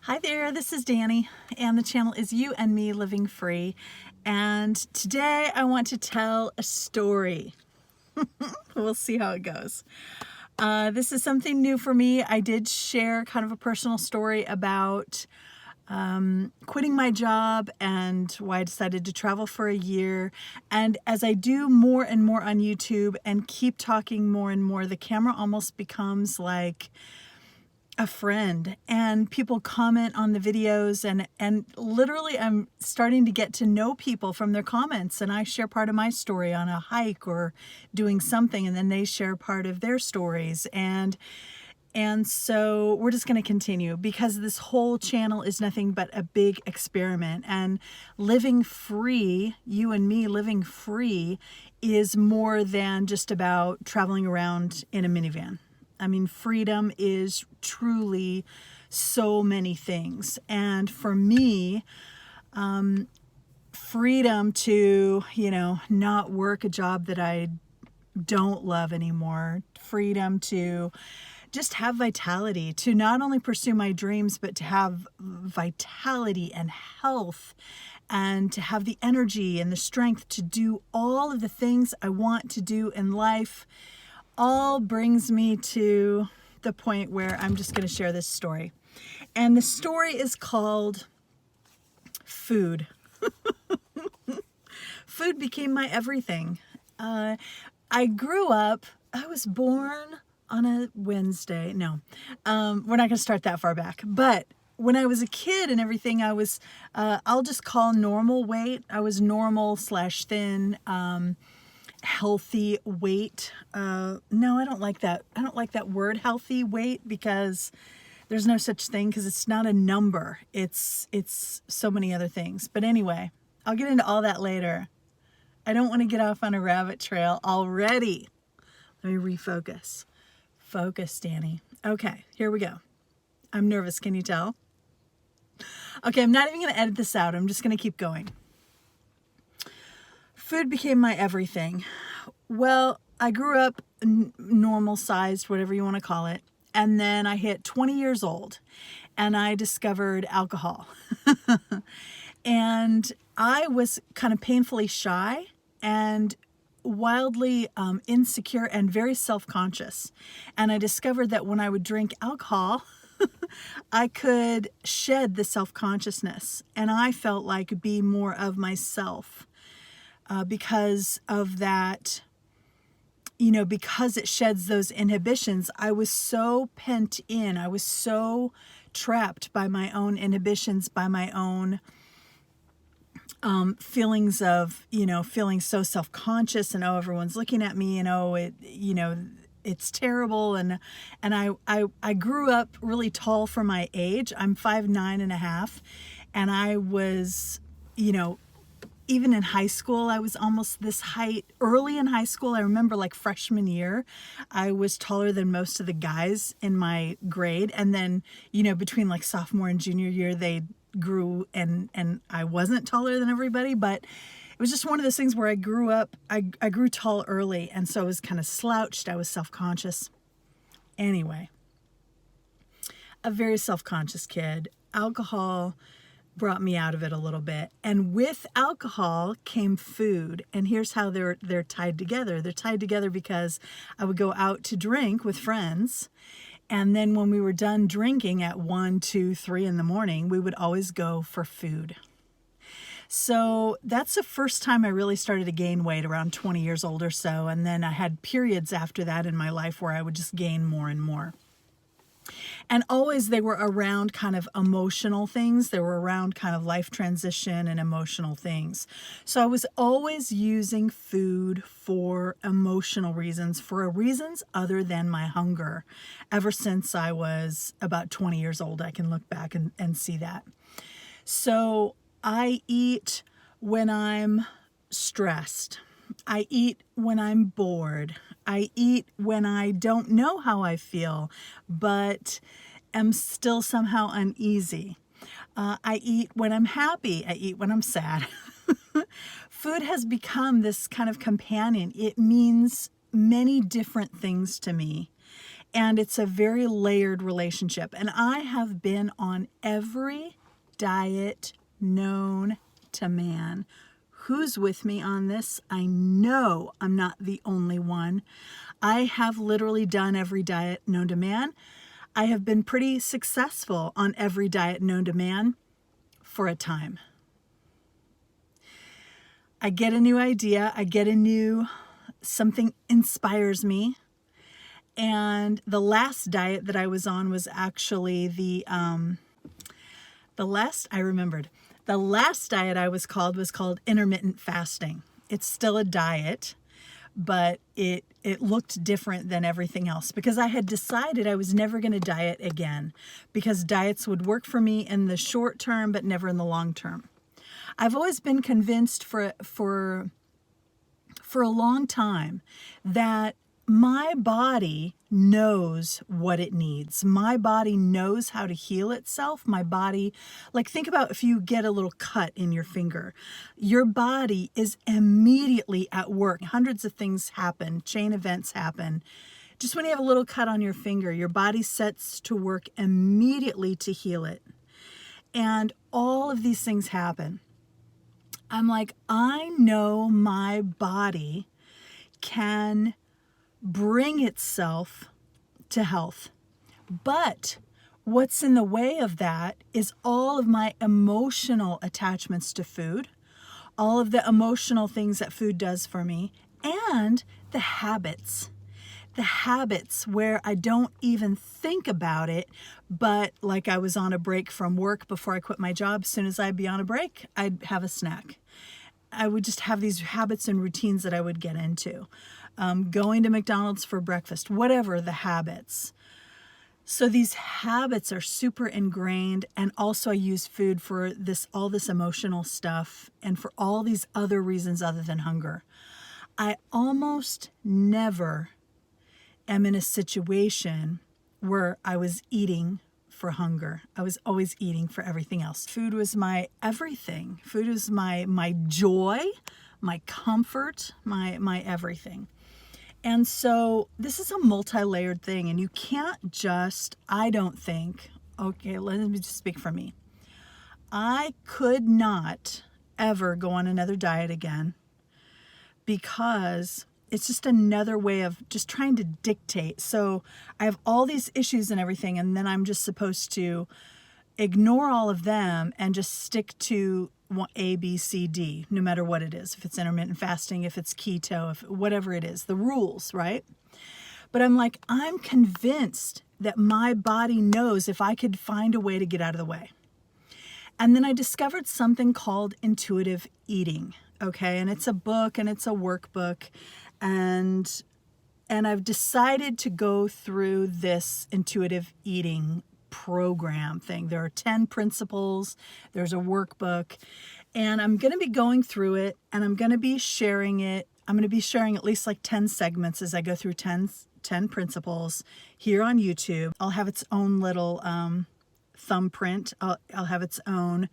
Hi there, this is Dani, and the channel is You and Me Living Free. And today I want to tell a story. We'll see how it goes. This is something new for me. I did share kind of a personal story about quitting my job and why I decided to travel for a year. And as I do more and more on YouTube and keep talking more and more, the camera almost becomes like a friend, and people comment on the videos, and literally I'm starting to get to know people from their comments, and I share part of my story on a hike or doing something, and then they share part of their stories, and so we're just going to continue because this whole channel is nothing but a big experiment. And living free, you and me living free, is more than just about traveling around in a minivan. I mean, freedom is truly so many things. And for me, freedom to, not work a job that I don't love anymore, freedom to just have vitality, to not only pursue my dreams, but to have vitality and health, and to have the energy and the strength to do all of the things I want to do in life, all brings me to the point where I'm just going to share this story. And the story is called Food. Food became my everything. I grew up, I was born on a Wednesday. No, we're not going to start that far back. But when I was a kid and everything, I was, I'll just call normal weight. I was normal/thin, healthy weight. No, I don't like that. I don't like that word healthy weight, because there's no such thing, because it's not a number. It's so many other things. But anyway, I'll get into all that later. I don't want to get off on a rabbit trail already. Let me refocus. Focus, Dani. Okay, here we go. I'm nervous. Can you tell? Okay, I'm not even going to edit this out. I'm just going to keep going. Food became my everything. Well, I grew up normal sized, whatever you want to call it. And then I hit 20 years old and I discovered alcohol. And I was kind of painfully shy and wildly insecure and very self-conscious. And I discovered that when I would drink alcohol, I could shed the self-consciousness, and I felt like be more of myself. Because of that, because it sheds those inhibitions. I was so pent in. I was so trapped by my own inhibitions, by my own feelings of, feeling so self-conscious, and everyone's looking at me, it's terrible. And I grew up really tall for my age. I'm 5'9.5", and I was, even in high school, I was almost this height. Early in high school, I remember like freshman year, I was taller than most of the guys in my grade. And then, between like sophomore and junior year, they grew and I wasn't taller than everybody. But it was just one of those things where I grew up, I grew tall early. And so I was kind of slouched. I was self-conscious. Anyway, a very self-conscious kid. Alcohol brought me out of it a little bit. And with alcohol came food. And here's how they're tied together. They're tied together because I would go out to drink with friends. And then when we were done drinking at 1, 2, 3 in the morning, we would always go for food. So that's the first time I really started to gain weight, around 20 years old or so. And then I had periods after that in my life where I would just gain more and more. And always they were around kind of emotional things. They were around kind of life transition and emotional things. So I was always using food for emotional reasons, for reasons other than my hunger. Ever since I was about 20 years old, I can look back and see that. So I eat when I'm stressed. I eat when I'm bored. I eat when I don't know how I feel, but am still somehow uneasy. I eat when I'm happy. I eat when I'm sad. Food has become this kind of companion. It means many different things to me. And it's a very layered relationship. And I have been on every diet known to man. Who's with me on this? I know I'm not the only one. I have literally done every diet known to man. I have been pretty successful on every diet known to man for a time. I get a new idea. Something inspires me. And the last diet that I was on was actually the last diet I was called intermittent fasting. It's still a diet, but it looked different than everything else because I had decided I was never going to diet again because diets would work for me in the short term, but never in the long term. I've always been convinced for a long time that my body knows what it needs. My body knows how to heal itself. My body, like think about if you get a little cut in your finger, your body is immediately at work. Hundreds of things happen, chain events happen. Just when you have a little cut on your finger, your body sets to work immediately to heal it. And all of these things happen. I'm like, I know my body can bring itself to health. But what's in the way of that is all of my emotional attachments to food, all of the emotional things that food does for me, and the habits. The habits where I don't even think about it, but like I was on a break from work before I quit my job, as soon as I'd be on a break, I'd have a snack. I would just have these habits and routines that I would get into. Going to McDonald's for breakfast, whatever the habits. So these habits are super ingrained, and also I use food for all this emotional stuff and for all these other reasons other than hunger. I almost never am in a situation where I was eating for hunger. I was always eating for everything else. Food was my everything. Food was my joy, my comfort, my everything. And so this is a multi-layered thing, and you can't just, I don't think, okay, let me just speak for me. I could not ever go on another diet again because it's just another way of just trying to dictate. So I have all these issues and everything, and then I'm just supposed to ignore all of them and just stick to A, B, C, D, no matter what it is. If it's intermittent fasting, if it's keto, if whatever it is, the rules, right? But I'm like, I'm convinced that my body knows if I could find a way to get out of the way. And then I discovered something called intuitive eating, okay? And it's a book and it's a workbook. And I've decided to go through this intuitive eating program thing. There are 10 principles. There's a workbook. And I'm going to be going through it, and I'm going to be sharing it. I'm going to be sharing at least like 10 segments as I go through 10 principles here on YouTube. I'll have its own little thumbprint. I'll have its own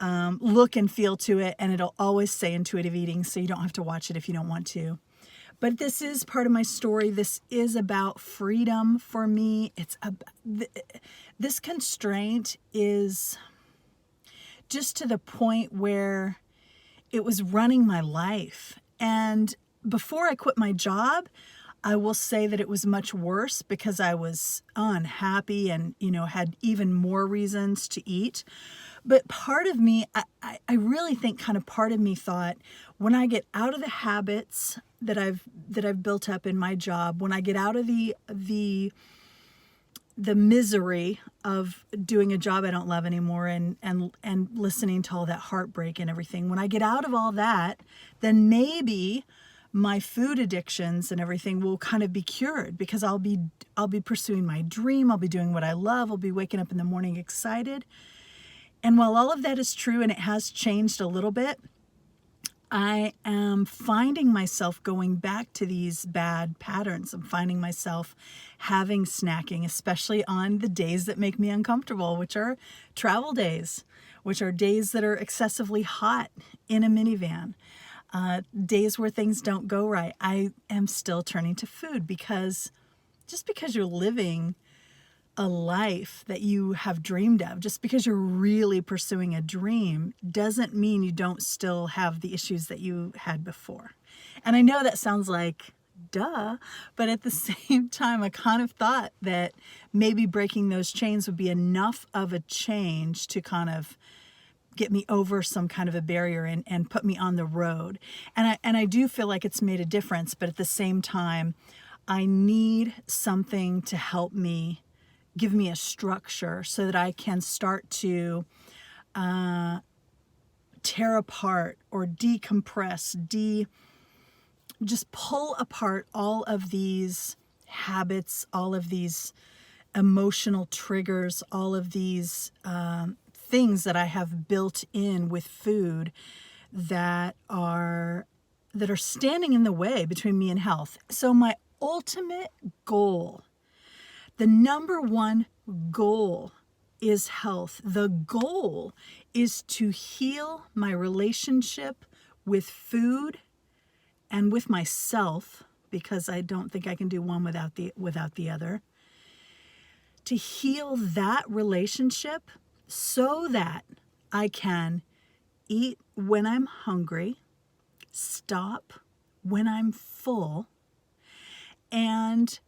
look and feel to it, and it'll always say intuitive eating, so you don't have to watch it if you don't want to. But this is part of my story. This is about freedom for me. This constraint is just to the point where it was running my life. And before I quit my job, I will say that it was much worse because I was unhappy and, had even more reasons to eat. But part of me, I really think kind of part of me thought, when I get out of the habits that I've built up in my job, when I get out of the misery of doing a job I don't love anymore and listening to all that heartbreak and everything, when I get out of all that, then maybe my food addictions and everything will kind of be cured because I'll be pursuing my dream. I'll be doing what I love. I'll be waking up in the morning excited. And while all of that is true and it has changed a little bit, I am finding myself going back to these bad patterns. I'm finding myself having snacking, especially on the days that make me uncomfortable, which are travel days, which are days that are excessively hot in a minivan, days where things don't go right. I am still turning to food because just because you're living a life that you have dreamed of, just because you're really pursuing a dream, doesn't mean you don't still have the issues that you had before. And I know that sounds like duh, but at the same time, I kind of thought that maybe breaking those chains would be enough of a change to kind of get me over some kind of a barrier and put me on the road. And I do feel like it's made a difference, but at the same time, I need something to help me, give me a structure so that I can start to tear apart or decompress, just pull apart all of these habits, all of these emotional triggers, all of these things that I have built in with food that are standing in the way between me and health. So my ultimate goal, the number one goal, is health. The goal is to heal my relationship with food and with myself, because I don't think I can do one without the other. To heal that relationship so that I can eat when I'm hungry, stop when I'm full, and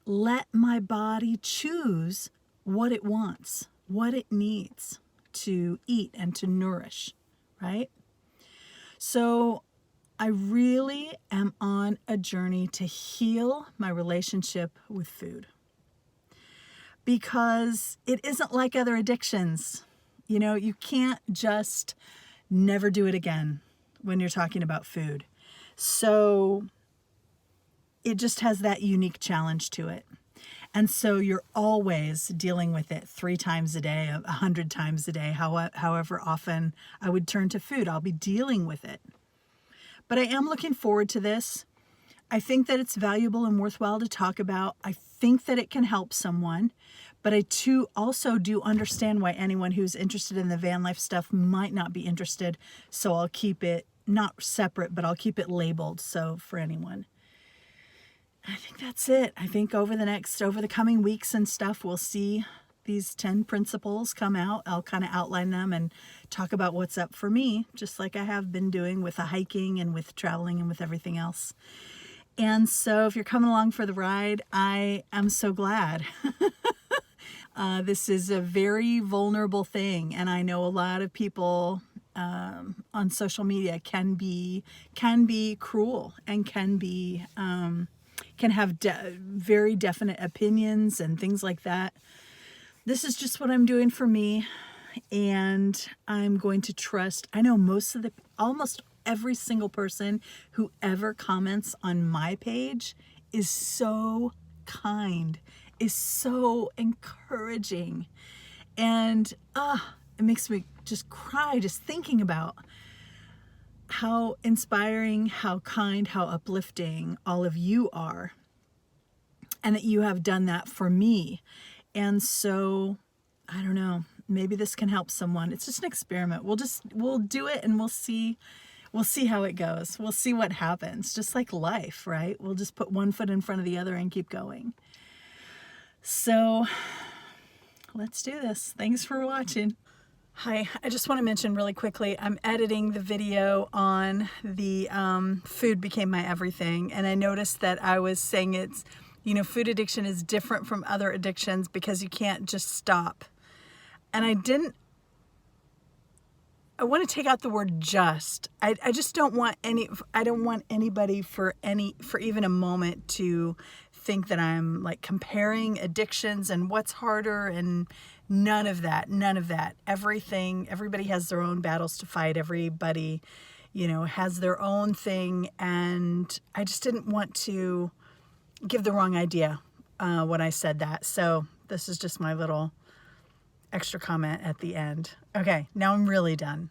let my body choose what it wants, what it needs to eat and to nourish, right? So I really am on a journey to heal my relationship with food, because it isn't like other addictions. You know, you can't just never do it again when you're talking about food. So it just has that unique challenge to it. And so you're always dealing with it 3 times a day, 100 times a day, however often I would turn to food, I'll be dealing with it. But I am looking forward to this. I think that it's valuable and worthwhile to talk about. I think that it can help someone. But I too also do understand why anyone who's interested in the van life stuff might not be interested. So I'll keep it not separate, but I'll keep it labeled. So for anyone. I think that's it. I think over the coming weeks and stuff, we'll see these 10 principles come out. I'll kind of outline them and talk about what's up for me, just like I have been doing with the hiking and with traveling and with everything else. And so if you're coming along for the ride, I am so glad. This is a very vulnerable thing, and I know a lot of people on social media can be cruel and can have very definite opinions and things like that. This is just what I'm doing for me, and I'm going to trust. I know almost every single person who ever comments on my page is so kind, is so encouraging, and it makes me just cry just thinking about how inspiring, how kind, how uplifting all of you are, and that you have done that for me. And so I don't know, maybe this can help someone. It's just an experiment. We'll do it, and we'll see how it goes. We'll see what happens. Just like life, right? We'll just put one foot in front of the other and keep going. So let's do this. Thanks for watching. Hi, I just want to mention really quickly, I'm editing the video on the food became my everything. And I noticed that I was saying food addiction is different from other addictions because you can't just stop. And I want to take out the word just. I just don't want anybody for even a moment to think that I'm like comparing addictions and what's harder, and none of that. Everybody has their own battles to fight. Everybody, has their own thing. And I just didn't want to give the wrong idea when I said that. So this is just my little extra comment at the end. Okay, now I'm really done.